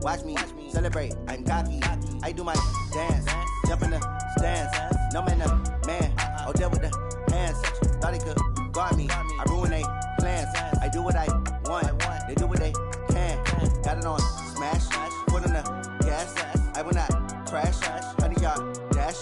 watch me celebrate. I'm cocky, I do my dance, jump in the stands. No man, man, oh there with the hands. Thought he could guard me, I ruin they plans. I do what I want, they do what they can. Got it on smash, foot on the gas. I will not crash. 100 yard dash,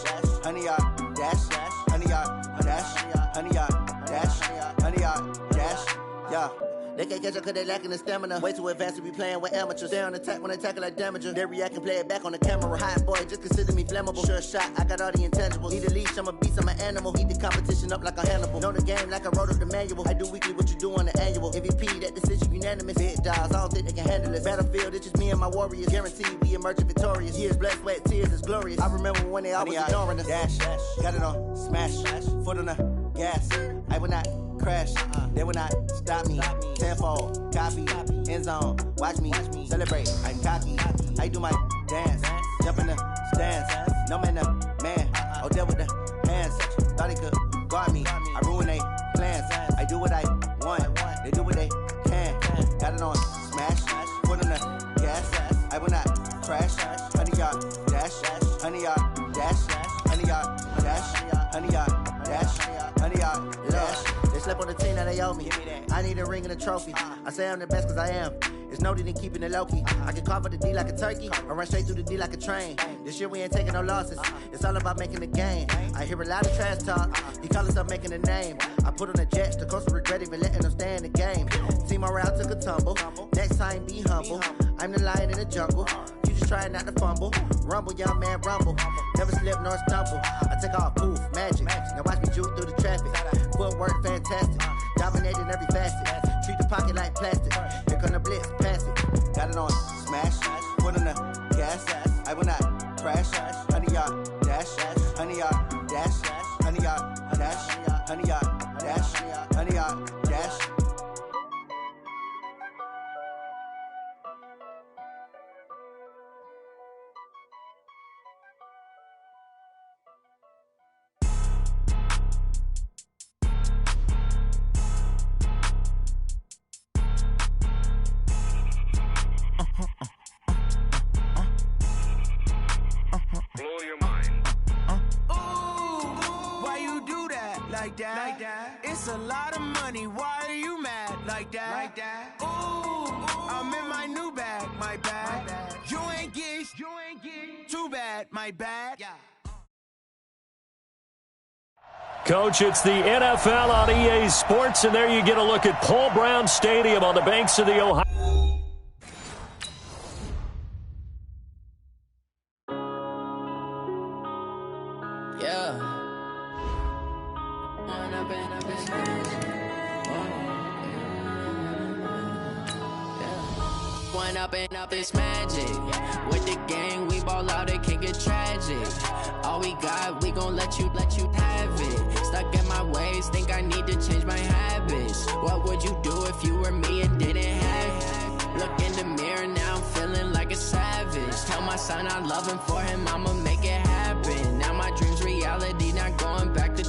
100 yard dash, 100 yard dash, 100 yard dash, 100 yard dash. Yeah. They can't catch up cause they lacking the stamina. Way too advanced to be playing with amateurs. Stay on attack when they tackle like damager. They react and play it back on the camera. Hot boy, just consider me flammable. Sure shot, I got all the intangibles. Need a leash, I'm a beast, I'm an animal. Eat the competition up like a Hannibal. Know the game like I wrote up the manual. I do weekly what you do on the annual. MVP, that decision unanimous. Big dials, I don't think they can handle it. Battlefield, it's just me and my warriors. Guaranteed we emerge victorious. Years, blood, sweat, tears, it's glorious. I remember when they always ignoring us. Dash, got it on smash, foot on the gas. I will not crash, they will not stop me. Tenfold, copy, end zone, watch me celebrate. I'm cocky, I do my dance, jump in the stands. No man, man, oh there with the hands. Thought he could guard me, I ruin they plans. I do what I want, they do what they can. Got it on smash, foot on the gas. I will not crash. 100 yard dash, 100 yard dash, 100 yard dash, 100 yard dash, 100 yard dash. They slept on the team that they owe me. I need a ring and a trophy. I say I'm the best cause I am. It's no need in keeping it low-key. I can carve up the D like a turkey or run straight through the D like a train. This year we ain't taking no losses. It's all about making the game. I hear a lot of trash talk. He call us up making a name. I put on the jets. The coast will regret even letting them stay in the game. Team morale took a tumble. Next time be humble. I'm the lion in the jungle. You just trying not to fumble. Rumble, young man, rumble. Never slip nor stumble. I take off, poof, magic. Now watch me juke through the traffic. Footwork fantastic. Dominating every facet. Treat the pocket like plastic. Here come the blitz, pass it. Got it on smash, foot on the gas. I will not crash. 100 yard dash, 100 yard dash, 100 yard dash, 100 yard dash, 100 yard dash. Like that. It's a lot of money. Why are you mad like that? Ooh, I'm in my new bag. My bad. You ain't get. Too bad. My bad. Yeah. Coach, it's the NFL on EA Sports, and there you get a look at Paul Brown Stadium on the banks of the Ohio. Up it's magic. With the gang, we ball out, it can get tragic. All we got, we gon' let you have it. Stuck in my ways, think I need to change my habits. What would you do if you were me and didn't have it? Look in the mirror, now I'm feeling like a savage. Tell my son I love him, for him I'ma make it happen. Now my dream's reality, not going back to.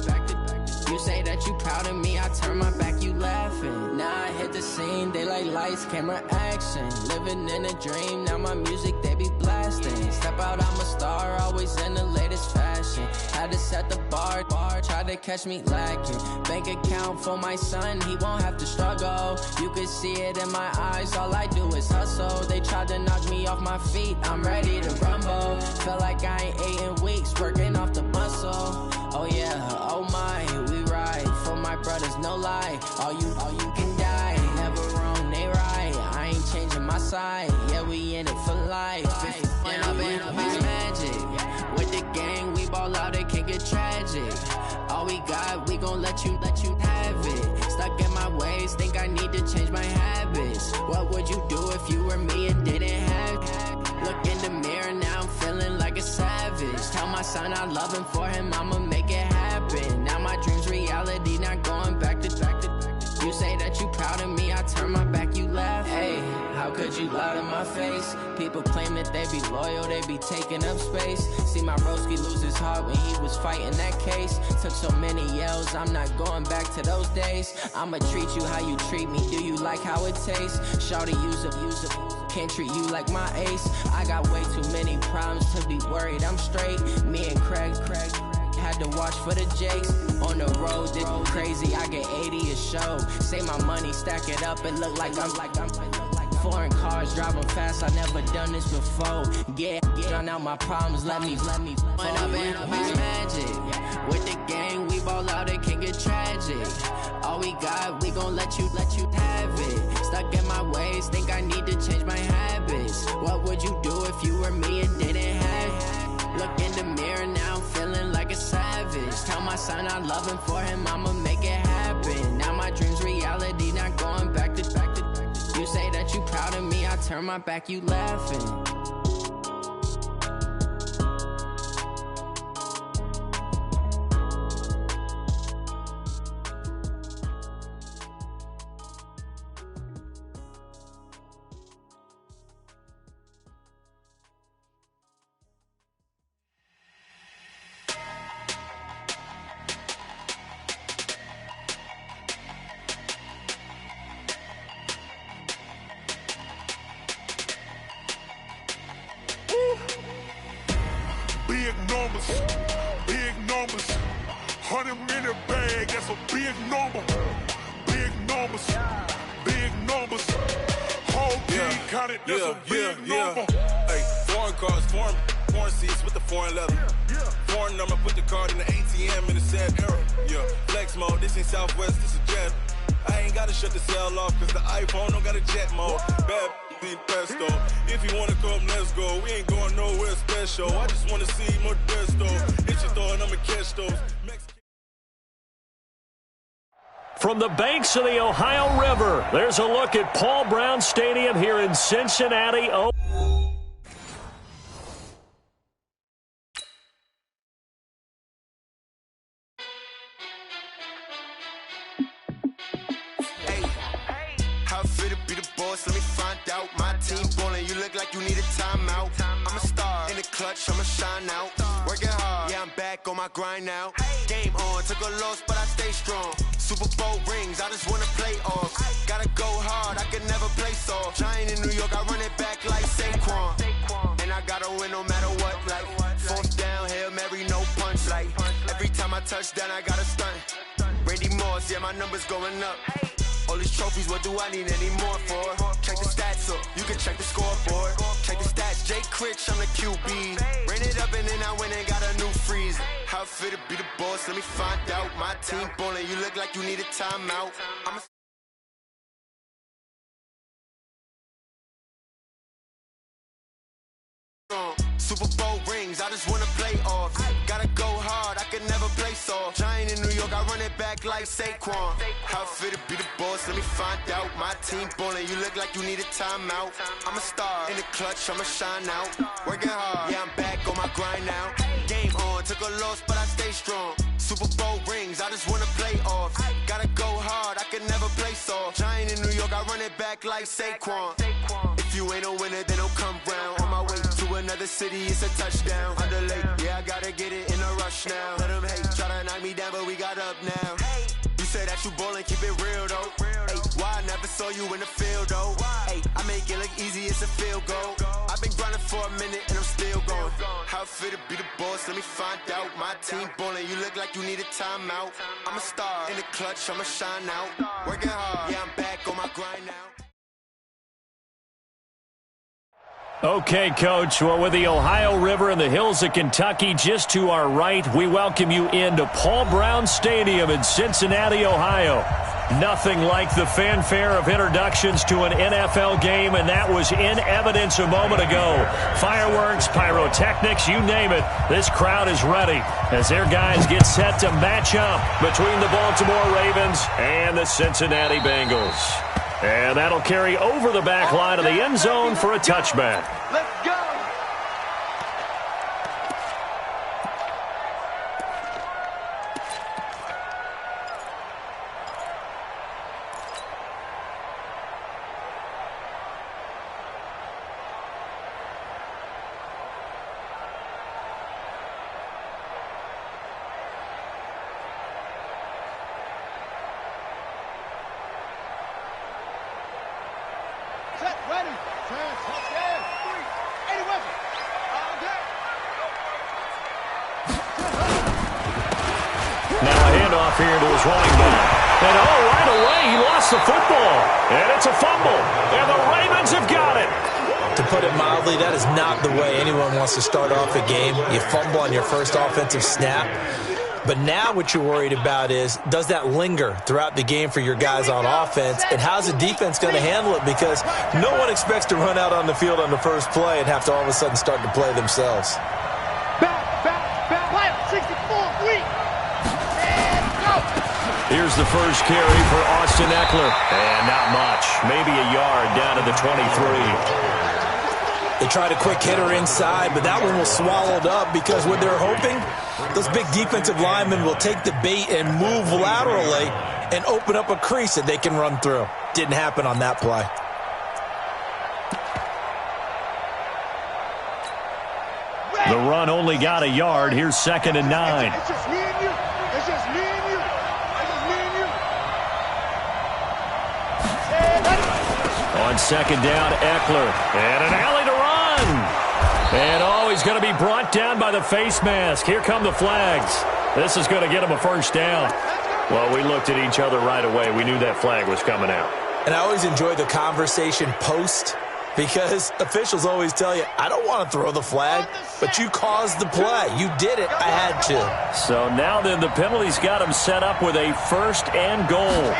You say that you proud of me, I turn my back, you laughing. Now I hit the scene, they like lights, camera, action. Living in a dream, now my music, they be blasting. Step out, I'm a star, always in the latest fashion. Had to set the bar, try to catch me lacking. Bank account for my son, he won't have to struggle. You can see it in my eyes, all I do is hustle. They tried to knock me off my feet, I'm ready to rumble. Felt like I ain't ate in weeks, working off the muscle. Oh yeah, oh my, we ride for my brothers, no lie. All you can die, never wrong, they right. I ain't changing my side, yeah, we in it for life. When I've been up, it's magic. With the gang, we ball out, it can get tragic. All we got, we gon' let you have it. Stuck in my ways, think I need to change my habits. What would you do if you were me and didn't have it? Look in the mirror, now I'm feeling like a savage. Tell my son I love him, for him I'ma make it happen. Now my dream's reality, not going back to. You say that you proud of me, I turn my back, you laugh. Hey, how could you lie to my face? People claim that they be loyal, they be taking up space. See my broski lose his heart when he was fighting that case. Took so many yells, I'm not going back to those days. I'ma treat you how you treat me, do you like how it tastes? Shawty, use it. can't treat you like my ace. I got way too many problems to be worried. I'm straight. Me and Craig had to watch for the Jakes. On the road, this crazy. I get 80 a show. Save my money, stack it up, and look like I'm foreign cars driving fast. I never done this before. Yeah, drown out my problems. Let me. Went up in a magic. With the gang, we ball out. It can get tragic. All we got, we gon' let you have it. Stuck in my ways, think I need to change my habits. What would you do if you were me and didn't have it? Look in the mirror now, I'm feeling like a savage. Tell my son I love him, for him I'ma make it happen. Now my dream's reality, not going back to. You say that you proud of me, I turn my back, you laughing. Big numbers, 100 minute bag, that's a big number. Big numbers, whole team counted, that's a big number. Hey, foreign cars, foreign seats with the foreign leather. Foreign number, put the card in the ATM in the sad era. Yeah, flex mode, this ain't Southwest, this is jet. I ain't gotta shut the cell off, cause the iPhone don't got a jet mode. Bad pesto. If you wanna come, let's go. We ain't going nowhere special. I just wanna see more Modesto. Hit your throw and I'ma catch those. From the banks of the Ohio River, there's a look at Paul Brown Stadium here in Cincinnati. Let me find out. My team ballin', you look like you need a timeout. I'm a star in the clutch, I'ma shine out. Working hard, yeah, I'm back on my grind now. Game on, took a loss, but I stay strong. Super Bowl rings, I just wanna play off. Gotta go hard, I can never play soft. Giant in New York, I run it back like Saquon. And I gotta win no matter what, like fourth down, Hail Mary, no punch. Like every time I touch down, I gotta stunt. Randy Moss, yeah, my numbers going up. All these trophies, what do I need any more for? Check the stats up, you can check the scoreboard. Check the stats, Jay Critch, I'm the QB. Ran it up and then I went and got a new freezer. How it fit to be the boss, let me find out. My team ballin', you look like you need a timeout. Super Bowl rings, I just wanna play off. Gotta go hard, I can never play soft. Giant in New York, I run it back like Saquon. How it fit to be the boss, let me find out. My team ballin', you look like you need a timeout. I'm a star in the clutch, I'ma shine out. Working hard, yeah, I'm back on my grind now. Game on, took a loss, but I stay strong. Super Bowl rings, I just wanna play off. Gotta go hard, I can never play soft. Giant in New York, I run it back like Saquon. If you ain't a winner, then don't come round. On my way to another city, it's a touchdown. Underlay, yeah, I gotta get it in a rush now. Let them hate, try to knock me down, but we got up now. You say that you ballin', keep it real though. Hey, why I never saw you in the field though? Hey, I make it look easy, it's a field goal. I've been grinding for a minute and I'm still going. How it fit to be the boss, let me find out. My team ballin', you look like you need a timeout. I'm a star in the clutch, I'ma shine out. Working hard, yeah, I'm back on my grind now. Okay, Coach. Well, with the Ohio River and the hills of Kentucky just to our right, we welcome you into Paul Brown Stadium in Cincinnati, Ohio. Nothing like the fanfare of introductions to an NFL game, and that was in evidence a moment ago. Fireworks, pyrotechnics, you name it. This crowd is ready as their guys get set to match up between the Baltimore Ravens and the Cincinnati Bengals. And that'll carry over the back line of the end zone for a touchback. Let's go! Now a handoff here to his running back. And right away, he lost the football. And it's a fumble. And the Ravens have got it. To put it mildly, that is not the way anyone wants to start off a game. You fumble on your first offensive snap. But now what you're worried about is, does that linger throughout the game for your guys on offense? And how's the defense going to handle it? Because no one expects to run out on the field on the first play and have to all of a sudden start to play themselves. Back, 64, weak. Here's the first carry for Austin Eckler. And not much. Maybe a yard down to the 23. They tried a quick hitter inside, but that one was swallowed up because what they're hoping, those big defensive linemen will take the bait and move laterally and open up a crease that they can run through. Didn't happen on that play. The run only got a yard. Here's 2nd and 9. It's just me and you. It's just me and you. It's just me and you. On 2nd down, Eckler. And an alley to run. And he's going to be brought down by the face mask. Here come the flags. This is going to get him a first down. Well, we looked at each other right away. We knew that flag was coming out. And I always enjoy the conversation post because officials always tell you, I don't want to throw the flag, but you caused the play. You did it. I had to. So now then the penalty's got him set up with a 1st and goal.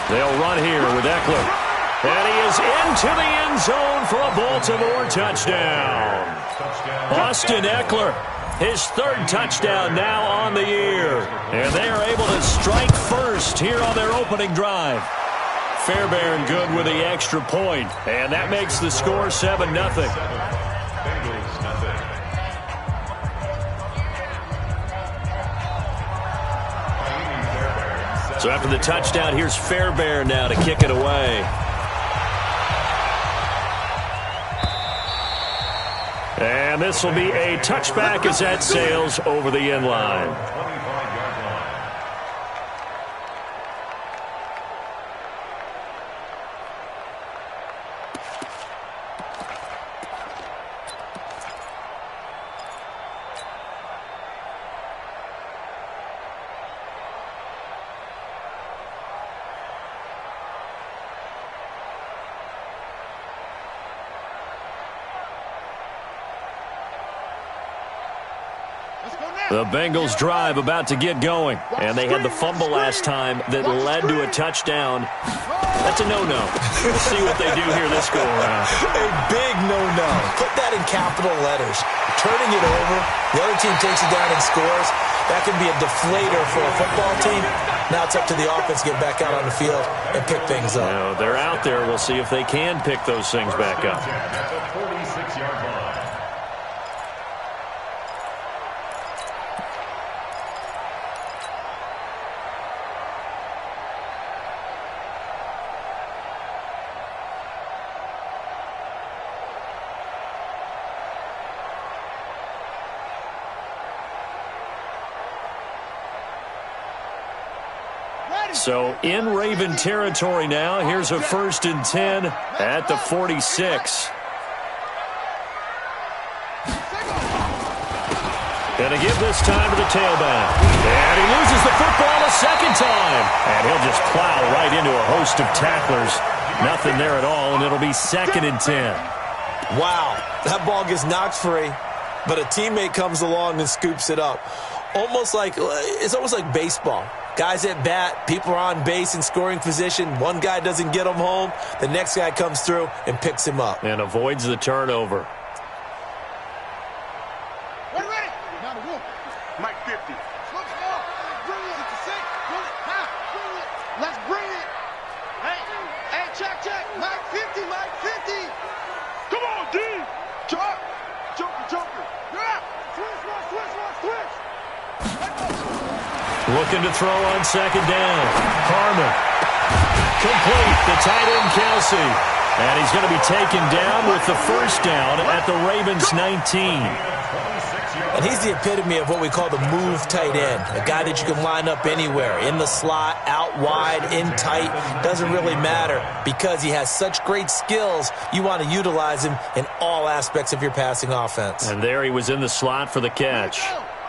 They'll run here with Eckler. And he is into the end zone for a Baltimore touchdown. Austin Eckler, his 3rd touchdown now on the year. And they are able to strike first here on their opening drive. Fairbairn good with the extra point. And that makes the score 7-0. So after the touchdown, here's Fairbairn now to kick it away. And this will be a touchback as that sails over the end line. The Bengals drive about to get going, and they had the fumble last time that led to a touchdown. That's a no-no. We'll see what they do here this go-around. A big no-no. Put that in capital letters. Turning it over, the other team takes it down and scores. That can be a deflator for a football team. Now it's up to the offense to get back out on the field and pick things up. You know, they're out there. We'll see if they can pick those things back up. At the 46-yard line. So in Raven territory now. Here's a 1st and 10 at the 46. Gonna give this time to the tailback. And he loses the football a 2nd time. And he'll just plow right into a host of tacklers. Nothing there at all, and it'll be 2nd and 10. Wow, that ball gets knocked free, but a teammate comes along and scoops it up. It's almost like baseball. Guys at bat, people are on base in scoring position. One guy doesn't get him home. The next guy comes through and picks him up. And avoids the turnover. Ready? Mike 50. Let's bring it. Hey, check. Mike 50. Come on, D. Joker. Yeah. Switch. Looking to throw on 2nd down. Harmon. Complete to tight end Kelsey. And he's going to be taken down with the 1st down at the Ravens 19. And he's the epitome of what we call the move tight end, a guy that you can line up anywhere, in the slot, out wide, in tight, doesn't really matter because he has such great skills. You want to utilize him in all aspects of your passing offense. And there he was in the slot for the catch.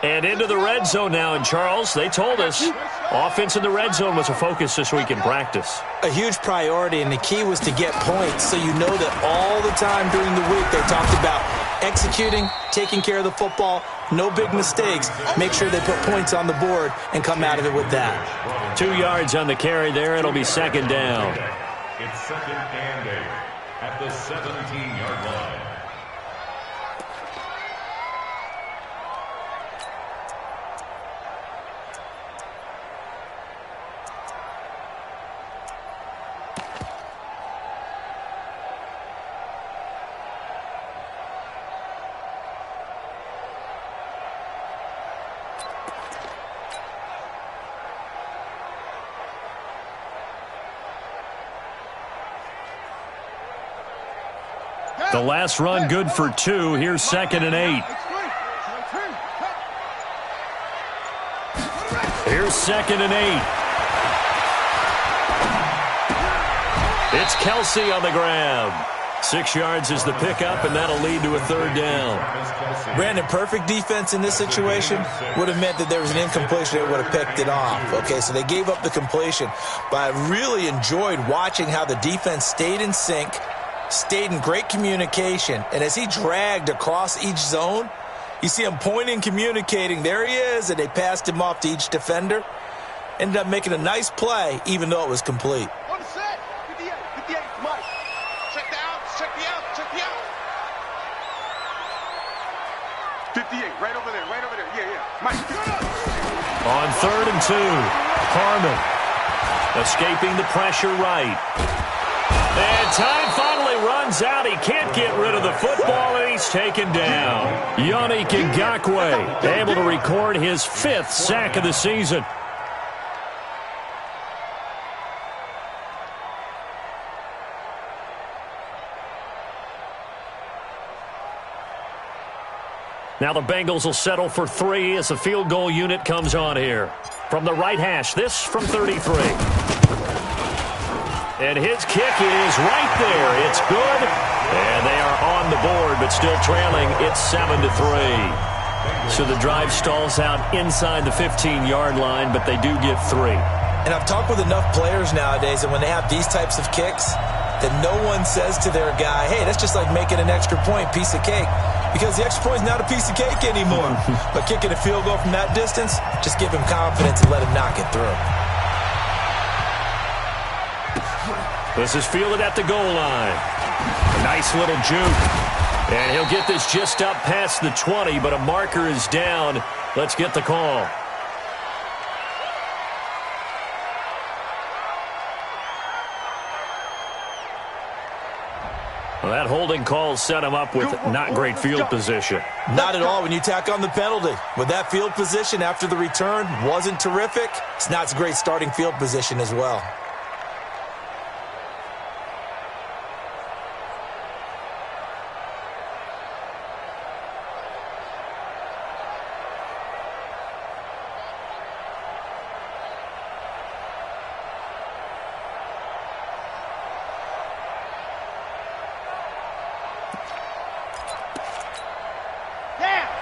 And into the red zone now. And, Charles, they told us offense in the red zone was a focus this week in practice. A huge priority, and the key was to get points. So you know that all the time during the week they talked about executing, taking care of the football, no big mistakes. Make sure they put points on the board and come out of it with that. 2 yards on the carry there. It'll be second down. It's second and 8 at the 17-yard line. The last run good for 2. Here's second and 8. Here's second and 8. It's Kelsey on the grab. 6 yards is the pickup, and that'll lead to a third down. Brandon, perfect defense in this situation would have meant that there was an incompletion. They would have picked it off. Okay, so they gave up the completion. But I really enjoyed watching how the defense stayed in sync, stayed in great communication, and as he dragged across each zone, you see him pointing, communicating. There he is, and they passed him off to each defender. Ended up making a nice play, even though it was complete. On set. 58, 58, Mike. Check the out, check the out, check the out. 58, right over there, yeah. Mike, On third and 2, Carmen escaping the pressure right. And time finally runs out. He can't get rid of the football, and he's taken down. Yannick Ngakoue able to record his 5th sack of the season. Now the Bengals will settle for 3 as the field goal unit comes on here. From the right hash, this from 33. And his kick is right there. It's good. And they are on the board, but still trailing. It's 7-3. So the drive stalls out inside the 15-yard line, but they do get 3. And I've talked with enough players nowadays, and when they have these types of kicks, that no one says to their guy, hey, that's just like making an extra point, piece of cake. Because the extra point is not a piece of cake anymore. But kicking a field goal from that distance, just give him confidence and let him knock it through. This is fielded at the goal line. A nice little juke. And he'll get this just up past the 20, but a marker is down. Let's get the call. Well, that holding call set him up with not great field position. Not at all when you tack on the penalty. With that field position after the return wasn't terrific. It's not a great starting field position as well.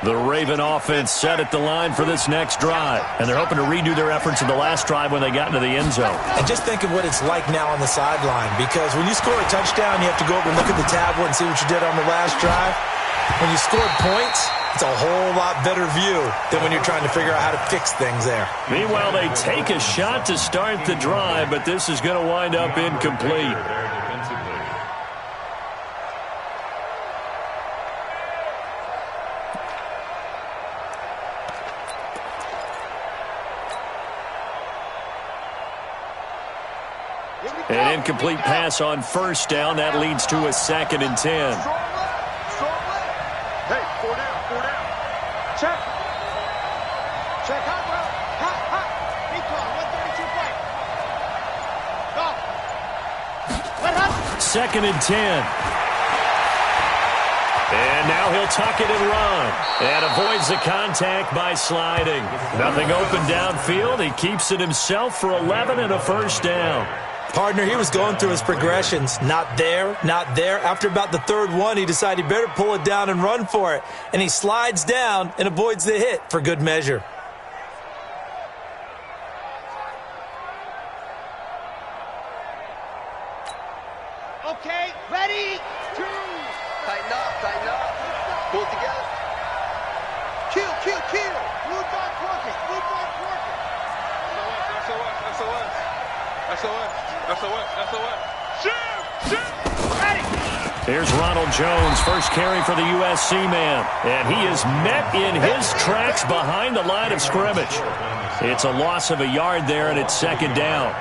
The Raven offense set at the line for this next drive. And they're hoping to redo their efforts in the last drive when they got into the end zone. And just think of what it's like now on the sideline. Because when you score a touchdown, you have to go over and look at the tablet and see what you did on the last drive. When you scored points, it's a whole lot better view than when you're trying to figure out how to fix things there. Meanwhile, they take a shot to start the drive, but this is going to wind up incomplete. An incomplete pass on first down. That leads to a 2nd and 10. Hey, 4 down, 4 down. Check. Check, hot, bro. Hot. Recon, 132 play. Go. What happened? 2nd and 10. And now he'll He'll tuck it and run. And avoids the contact by sliding. Nothing open downfield. He keeps it himself for 11 and a first down. Partner, he was going through his progressions. Not there, not there. After about the third one, he decided he better pull it down and run for it. And he slides down and avoids the hit for good measure. Okay, ready, two. Tighten up. Pull it together. Kill. Move back, work it. SOS. Shoot. Ready. Here's Ronald Jones, first carry for the USC man. And he is met in his tracks behind the line of scrimmage. It's a loss of a yard there, and it's second down.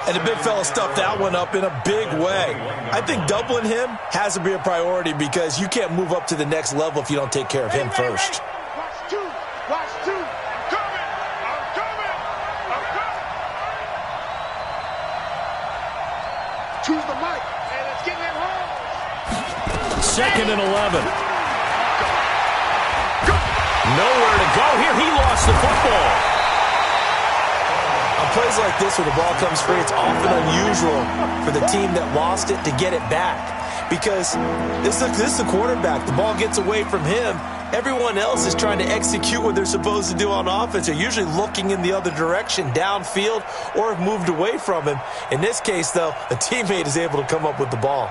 And the big fella stuffed that one up in a big way. I think doubling him has to be a priority because you can't move up to the next level if you don't take care of him first. Watch two. I'm coming. Choose the mic, and it's getting it home. Second and 11. Nowhere to go here. He lost the football. On plays like this where the ball comes free, it's often unusual for the team that lost it to get it back. Because this is the quarterback. The ball gets away from him. Everyone else is trying to execute what they're supposed to do on offense. They're usually looking in the other direction, downfield, or have moved away from him. In this case, though, a teammate is able to come up with the ball.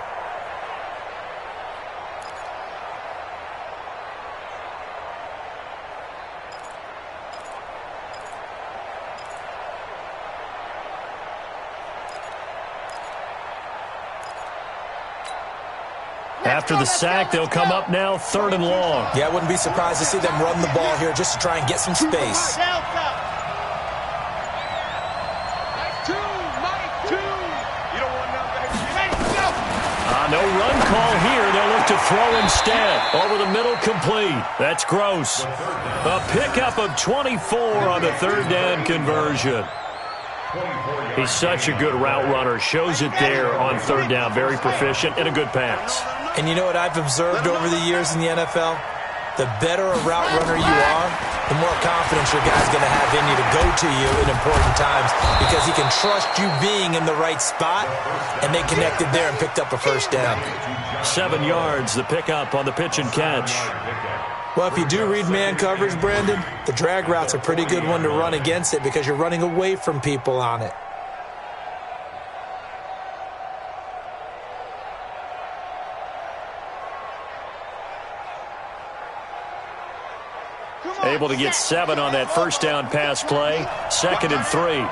After the sack, they'll come up now third and long. Yeah, I wouldn't be surprised to see them run the ball here just to try and get some space. No run call here. They'll look to throw instead. Over the middle, complete. That's Gross. A pickup of 24 on the third down conversion. He's such a good route runner. Shows it there on third down. Very proficient and a good pass. And you know what I've observed over the years in the NFL? The better a route runner you are, the more confidence your guy's going to have in you to go to you in important times because he can trust you being in the right spot, and they connected there and picked up a first down. 7 yards, the pickup on the pitch and catch. Well, if you do read man coverage, Brandon, the drag route's a pretty good one to run against it because you're running away from people on it. Able to get 7 on that first down pass play. 2nd and 3.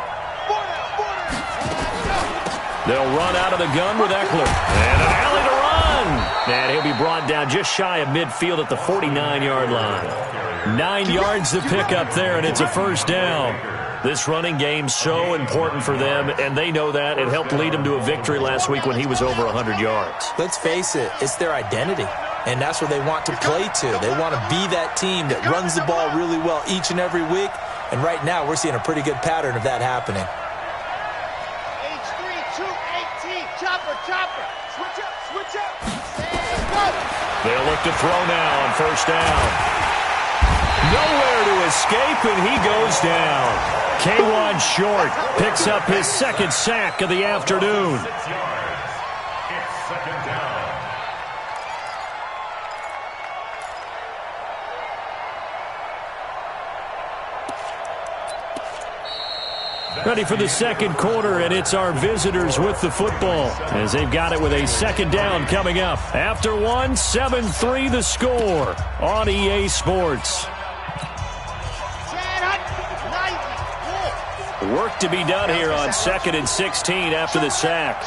They'll run out of the gun with Eckler. And an alley to run. And he'll be brought down just shy of midfield at the 49-yard line. 9 yards to pick up there, and it's a first down. This running game's so important for them, and they know that. It helped lead them to a victory last week when he was over 100 yards. Let's face it, it's their identity. And that's what they want to play to. They want to be that team that runs the ball really well each and every week. And right now, we're seeing a pretty good pattern of that happening. H3, 218, chopper. Switch up. Go. They'll look to throw now on first down. Nowhere to escape, and he goes down. K1 Short picks up his 2nd sack of the afternoon. 6 yards. It's 2nd down. Ready for the second quarter, and it's our visitors with the football as they've got it with a 2nd down coming up. After 1, 7-3 the score on EA Sports. Work to be done here on 2nd and 16 after the sack.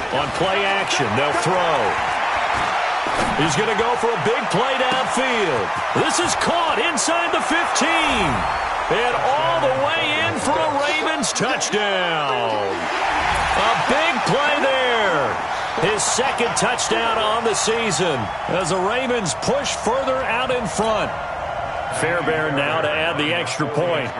On play action, they'll throw. He's going to go for a big play downfield. This is caught inside the 15. And all the way in for a Ravens touchdown. A big play there. His 2nd touchdown on the season as the Ravens push further out in front. Fairbairn now to add the extra point.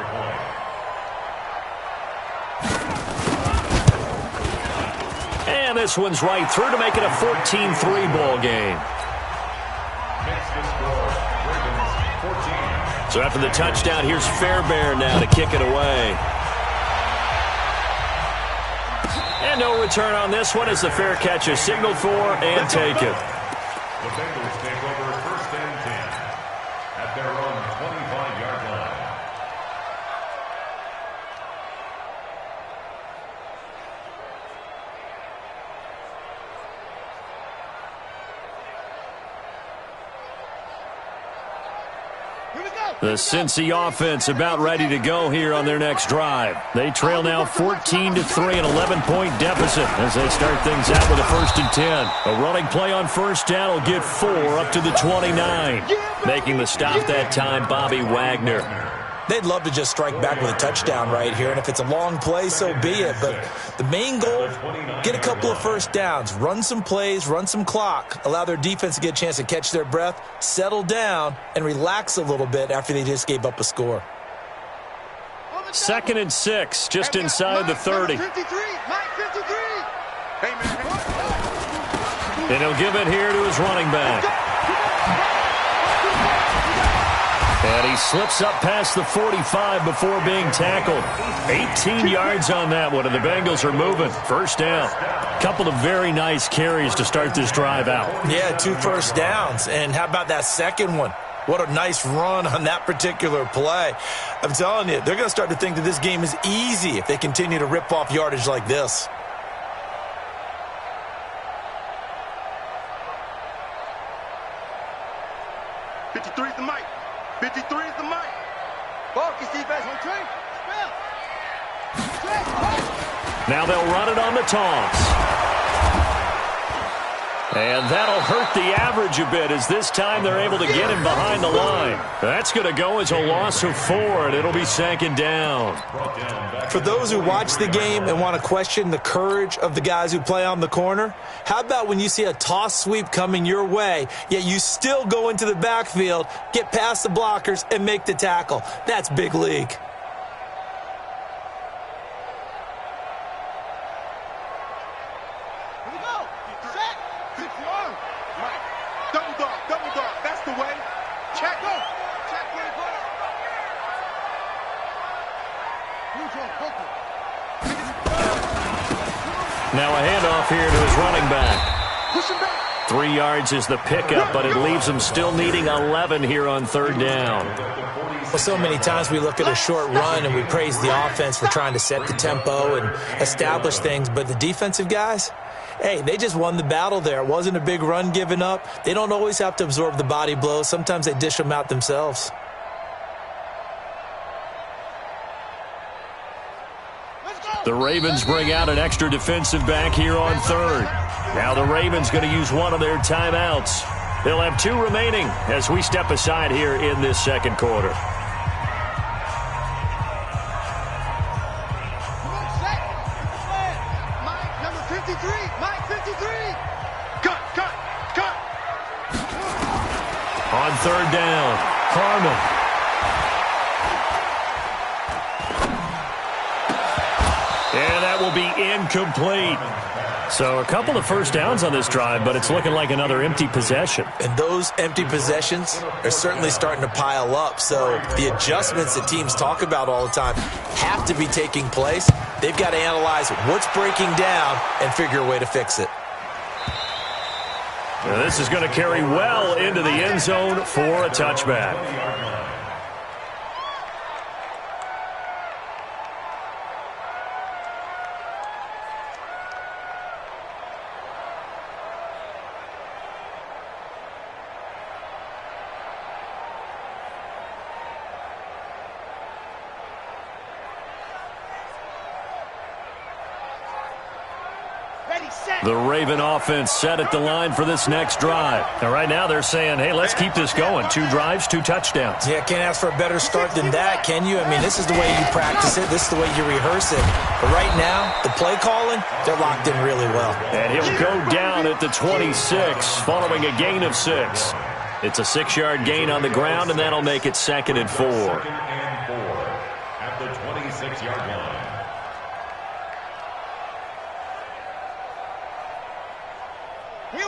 And this one's right through to make it a 14-3 ball game. So after the touchdown, here's Fairbairn now to kick it away. And no return on this one as the fair catch is signaled for and taken. The Bengals take over 1st and 10 at their own 25-yard line. The Cincy offense about ready to go here on their next drive. They trail now 14-3, an 11-point deficit as they start things out with a 1st and 10. A running play on 1st down will get 4 up to the 29. Making the stop that time, Bobby Wagner. They'd love to just strike back with a touchdown right here, and if it's a long play, so be it. But the main goal, get a couple of 1st downs, run some plays, run some clock, allow their defense to get a chance to catch their breath, settle down, and relax a little bit after they just gave up a score. 2nd and 6, just inside the 30. And he'll give it here to his running back. And he slips up past the 45 before being tackled. 18 yards on that one, and the Bengals are moving. 1st down. Couple of very nice carries to start this drive out. Yeah, 2 1st downs. And how about that second one? What a nice run on that particular play. I'm telling you, they're going to start to think that this game is easy if they continue to rip off yardage like this. Now they'll run it on the toss. And that'll hurt the average a bit as this time they're able to get him behind the line. That's going to go as a loss of 4, and it'll be 2nd down. For those who watch the game and want to question the courage of the guys who play on the corner, how about when you see a toss sweep coming your way, yet you still go into the backfield, get past the blockers, and make the tackle? That's big league. Now a handoff here to his running back. 3 yards is the pickup, but it leaves him still needing 11 here on 3rd down. Well, so many times we look at a short run and we praise the offense for trying to set the tempo and establish things, but the defensive guys, hey, they just won the battle there. It wasn't a big run given up. They don't always have to absorb the body blows. Sometimes they dish them out themselves. The Ravens bring out an extra defensive back here on 3rd. Now the Ravens going to use one of their timeouts. They'll have 2 remaining as we step aside here in this 2nd quarter. Number 53, Mike 53. Cut. On 3rd down, Harmon. And that will be incomplete. So a couple of 1st downs on this drive, but it's looking like another empty possession. And those empty possessions are certainly starting to pile up. So the adjustments that teams talk about all the time have to be taking place. They've got to analyze what's breaking down and figure a way to fix it. Now this is going to carry well into the end zone for a touchback. The Raven offense set at the line for this next drive. Now, right now they're saying, hey, let's keep this going. 2 drives, 2 touchdowns. Yeah, can't ask for a better start than that, can you? I mean, this is the way you practice it. This is the way you rehearse it. But right now, the play calling, they're locked in really well. And he'll go down at the 26 following a gain of 6. It's a 6-yard gain on the ground, and that'll make it 2nd and 4. 2nd and 4 at the 26-yard line.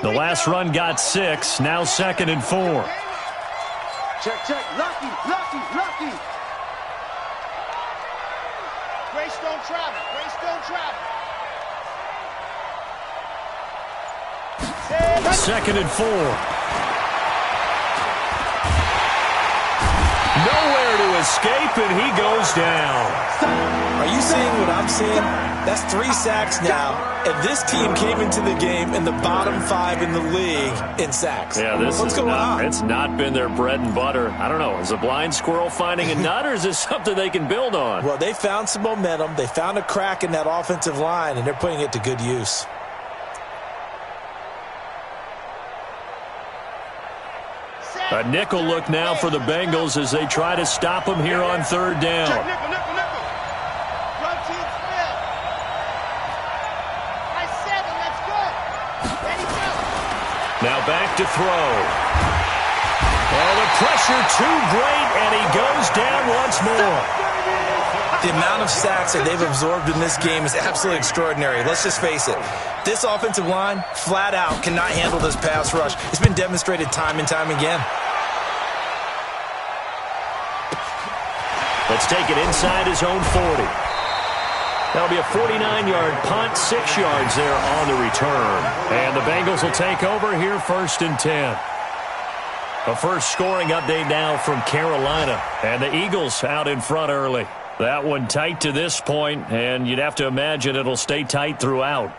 The last run got 6. Now 2nd and 4. Check, check. Lucky, lucky, lucky. Grace don't travel. Grace don't travel. 2nd and 4. Nowhere to escape, and he goes down. Are you seeing what I'm seeing? That's 3 sacks now, and this team came into the game in the bottom 5 in the league in sacks. Yeah, What's going on? It's not been their bread and butter. I don't know. Is a blind squirrel finding a nut, or is this something they can build on? Well, they found some momentum. They found a crack in that offensive line, and they're putting it to good use. A nickel look now for the Bengals as they try to stop him here on 3rd down. Check, nickel, nickel, nickel. Run team split. Nice 7, let's go. Ready, go. Now back to throw. Oh, the pressure too great, and he goes down once more. The amount of sacks that they've absorbed in this game is absolutely extraordinary. Let's just face it. This offensive line, flat out, cannot handle this pass rush. It's been demonstrated time and time again. Let's take it inside his own 40. That'll be a 49-yard punt, 6 yards there on the return. And the Bengals will take over here 1st and 10. A first scoring update now from Carolina. And the Eagles out in front early. That one tight to this point, and you'd have to imagine it'll stay tight throughout.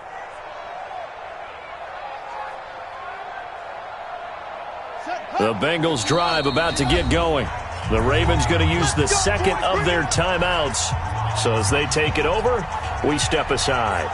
The Bengals drive about to get going. The Ravens going to use the 2nd of their timeouts. So as they take it over, we step aside.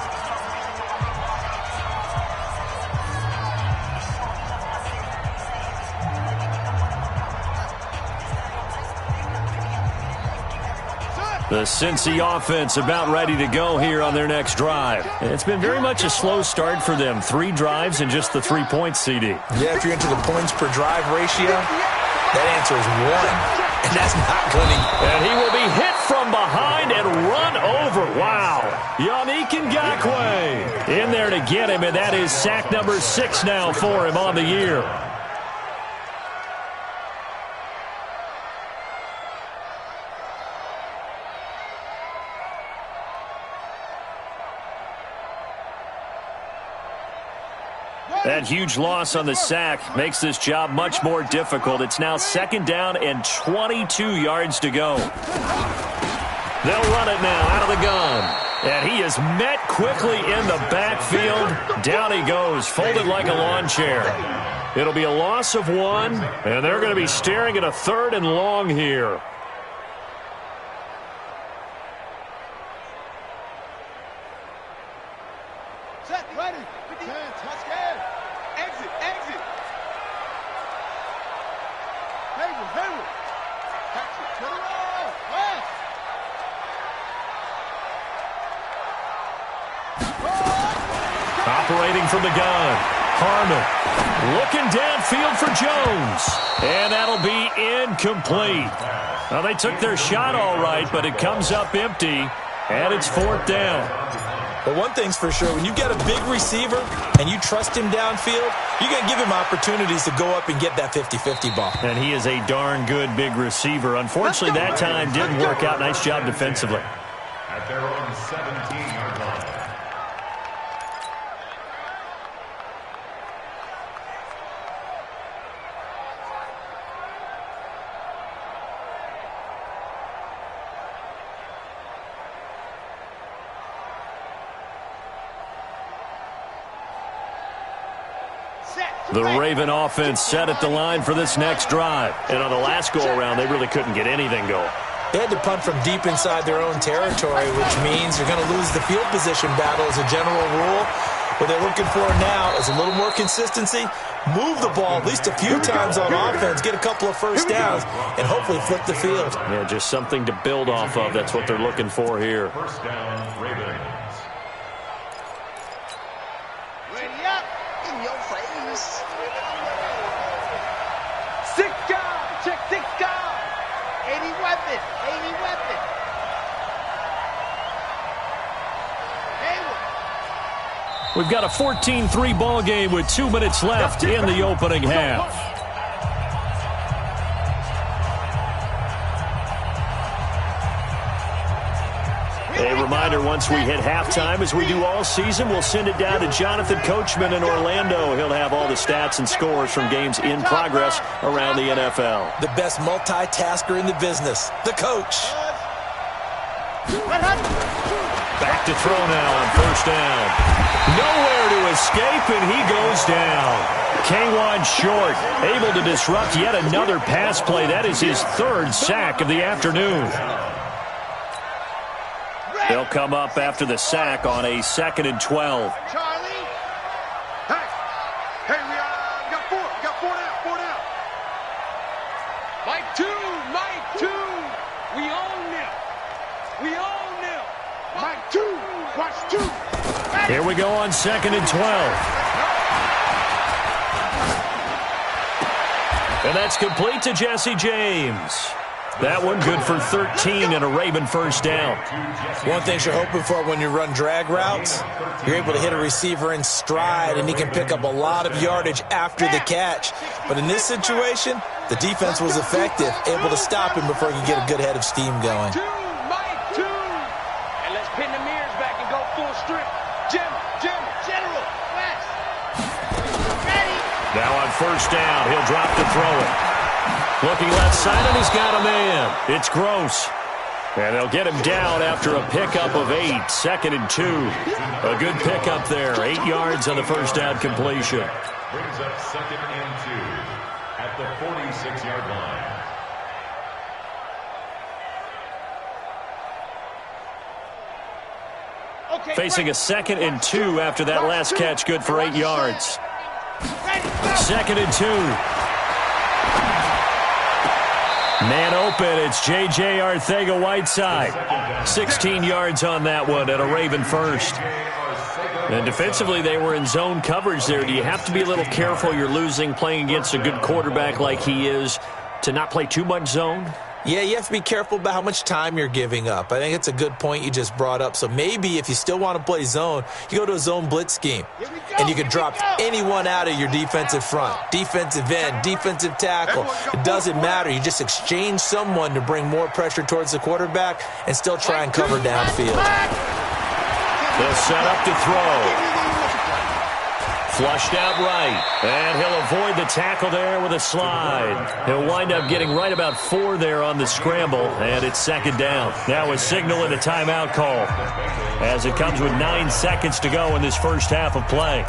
The Cincy offense about ready to go here on their next drive. It's been very much a slow start for them. 3 drives and just the 3 points, CD. Yeah, if you're into the points per drive ratio, that answer is 1. And that's not going to... And he will be hit from behind and run over. Wow. Yannick Ngakoue in there to get him, and that is sack number 6 now for him on the year. That huge loss on the sack makes this job much more difficult. It's now 2nd down and 22 yards to go. They'll run it now out of the gun. And he is met quickly in the backfield. Down he goes, folded like a lawn chair. It'll be a loss of 1, and they're going to be staring at a 3rd and long here. Set, ready. 10, touchdown. Exit, exit. Hayward, Hayward. Catch it, turn around. West. Operating from the gun. Harmon looking downfield for Jones. And that'll be incomplete. Now, they took their shot all right, but it comes up empty, and it's 4th down. But one thing's for sure, when you've got a big receiver and you trust him downfield, you're going to give him opportunities to go up and get that 50-50 ball. And he is a darn good big receiver. Unfortunately, that time didn't work out. Nice job defensively. At their own 17-yard line. The Raven offense set at the line for this next drive. And on the last go-around, they really couldn't get anything going. They had to punt from deep inside their own territory, which means you're going to lose the field position battle as a general rule. What they're looking for now is a little more consistency, move the ball at least a few times on offense, get a couple of first downs, and hopefully flip the field. Yeah, just something to build off of. That's what they're looking for here. First down, Ravens. Ready up. In your face. We've got a 14-3 ball game with 2 minutes left in the opening half. A reminder, once we hit halftime, as we do all season, we'll send it down to Jonathan Coachman in Orlando. He'll have all the stats and scores from games in progress around the NFL. The best multitasker in the business, the coach. Back to throw now on first down. Nowhere to escape, and he goes down. K1 short, able to disrupt yet another pass play. That is his 3rd sack of the afternoon. They'll come up after the sack on a 2nd and 12. Charlie. Hey, we got 4. We got 4 down. Mike 2. We own them. Mike 2. Watch 2. Here we go on 2nd and 12. And that's complete to Jesse James. That one good for 13 and a Raven first down. One thing you're hoping for when you run drag routes, you're able to hit a receiver in stride, and he can pick up a lot of yardage after the catch. But in this situation, the defense was effective, able to stop him before he could get a good head of steam going. Mike 2. And let's pin the mirrors back and go full strip. General, fast. Ready. Now on first down, he'll drop to throw it. Looking left side, and he's got a man. It's Gross. And they'll get him down after a pickup of 8. 2nd and 2. A good pickup there. 8 yards on the first down completion. Brings up 2nd and 2 at the 46-yard line. Okay, facing a 2nd and 2 after that last catch, good for 8 yards. 2nd and 2. Man open, it's J.J. Arcega-Whiteside. 16 yards on that one and a Raven first. And defensively, they were in zone coverage there. Do you have to be a little careful? You're losing, playing against a good quarterback like he is, to not play too much zone? Yeah, you have to be careful about how much time you're giving up. I think it's a good point you just brought up. So maybe if you still want to play zone, you go to a zone blitz scheme. And you can drop anyone out of your defensive front. Defensive end, defensive tackle. It doesn't matter. You just exchange someone to bring more pressure towards the quarterback and still try and cover downfield. They'll set up to throw. Flushed out right, and he'll avoid the tackle there with a slide. He'll wind up getting right about 4 there on the scramble, and it's 2nd down. Now a signal and a timeout call as it comes with 9 seconds to go in this first half of play.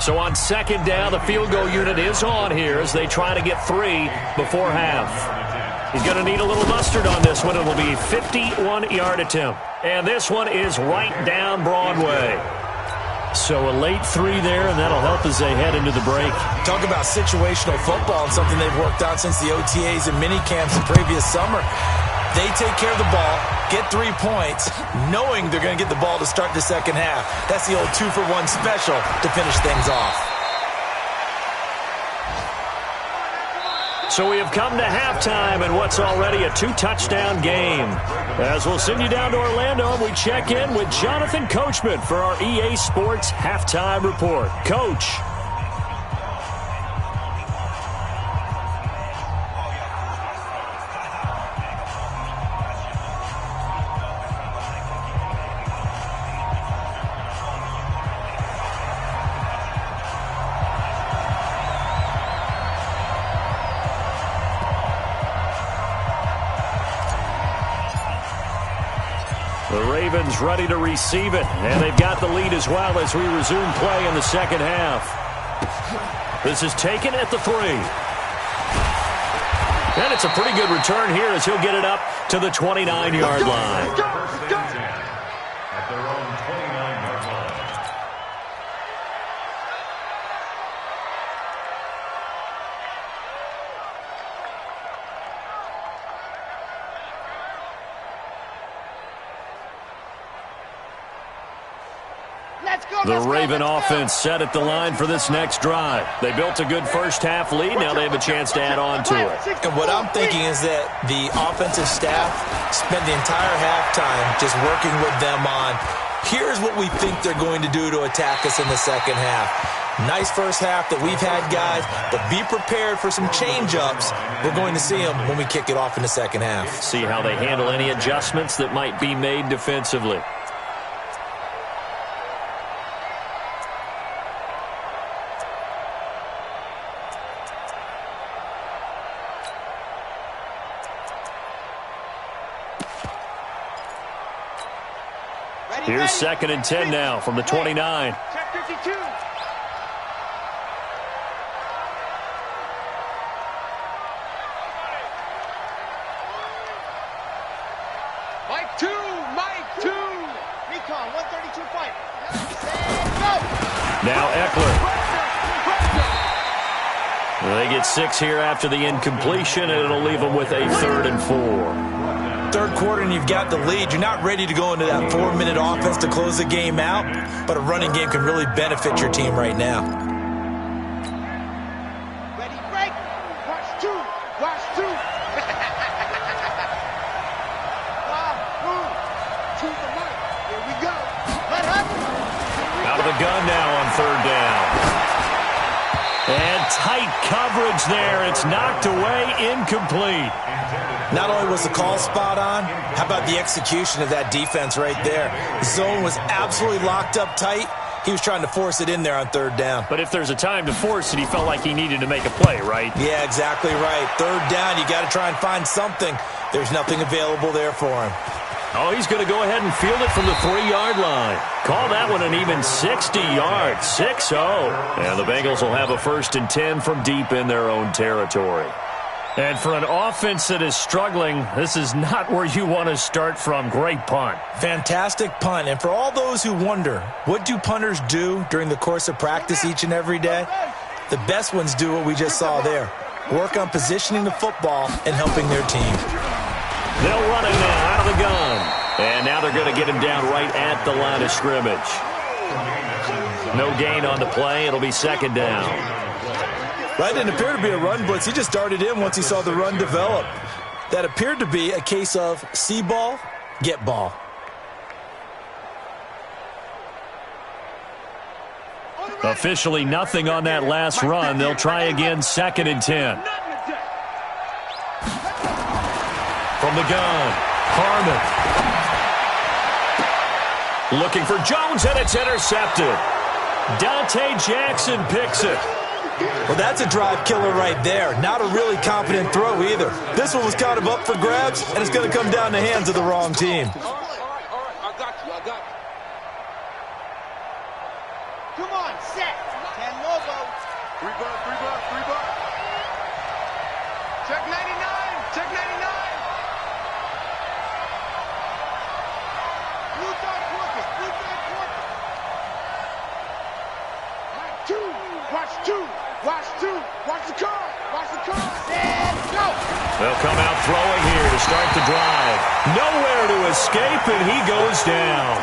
So on 2nd down, the field goal unit is on here as they try to get 3 before half. He's going to need a little mustard on this one. It will be a 51-yard attempt, and this one is right down Broadway. So a late 3 there, and that'll help as they head into the break. Talk about situational football and something they've worked on since the OTAs and mini camps the previous summer. They take care of the ball, get 3 points, knowing they're going to get the ball to start the second half. That's the old 2-for-1 special to finish things off. So we have come to halftime in what's already a 2-touchdown game. As we'll send you down to Orlando, and we check in with Jonathan Coachman for our EA Sports Halftime Report. Coach. The Ravens ready to receive it, and they've got the lead as well as we resume play in the second half. This is taken at the 3. And it's a pretty good return here as he'll get it up to the 29-yard line. At their own 29-yard line. The Raven offense set at the line for this next drive. They built a good first half lead. Now they have a chance to add on to it. And what I'm thinking is that the offensive staff spent the entire halftime just working with them on Here's what we think they're going to do to attack us in the second half. Nice first half that we've had, guys, but be prepared for some change-ups. We're going to see them when we kick it off in the second half. See how they handle any adjustments that might be made defensively. Here's 2nd and 10 now from the 29. Check 52. Mike 2, Mike 2. Recon 132 fight. Go. Now Eckler. They get 6 here after the incompletion, and it'll leave them with a 3rd and 4. Third quarter and you've got the lead. You're not ready to go into that 4-minute offense to close the game out, but a running game can really benefit your team right now. Ready, break. Watch 2. Watch 2. To the right. Here we go. Let up. Out of the gun now on 3rd down. And tight coverage there. It's knocked away, incomplete. Not only was the call spot on, how about the execution of that defense right there? The zone was absolutely locked up tight. He was trying to force it in there on 3rd down. But if there's a time to force it, he felt like he needed to make a play, right? Yeah, exactly right. 3rd down, you got to try and find something. There's nothing available there for him. Oh, he's going to go ahead and field it from the 3-yard line. Call that one an even 60 yards, 6-0. And the Bengals will have a 1st and 10 from deep in their own territory. And for an offense that is struggling, this is not where you want to start from. Great punt. Fantastic punt. And for all those who wonder, what do punters do during the course of practice each and every day? The best ones do what we just saw there. Work on positioning the football and helping their team. They'll run it now out of the gun. And now they're going to get him down right at the line of scrimmage. No gain on the play. It'll be 2nd down. Right, didn't appear to be a run blitz. He just darted in once he saw the run develop. That appeared to be a case of see ball, get ball. Officially nothing on that last run. They'll try again, 2nd and 10. From the gun, Harmon. Looking for Jones, and it's intercepted. Dante Jackson picks it. Well, that's a drive killer right there. Not a really confident throw either. This one was kind of up for grabs, and it's going to come down the hands of the wrong team. All right. I got you. Come on, set. 10 Lobo. 3 buck. Check 99. Check 99. Blue dot Corpus. Mike 2. Watch 2. Watch the car. And go. They'll come out throwing here to start the drive. Nowhere to escape, and he goes down.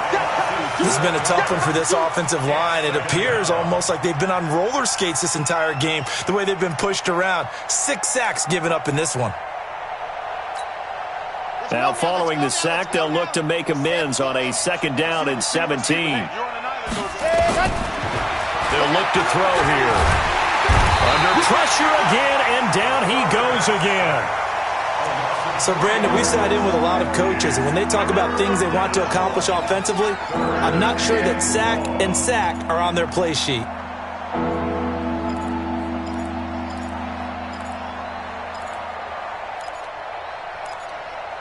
This has been a tough one for this offensive line. It appears almost like they've been on roller skates this entire game, the way they've been pushed around. 6 sacks given up in this one. Now, following the sack, they'll look to make amends on a 2nd down and 17. They'll look to throw here. Under pressure again, and down he goes again. So, Brandon, we sat in with a lot of coaches, and when they talk about things they want to accomplish offensively, I'm not sure that sack and sack are on their play sheet.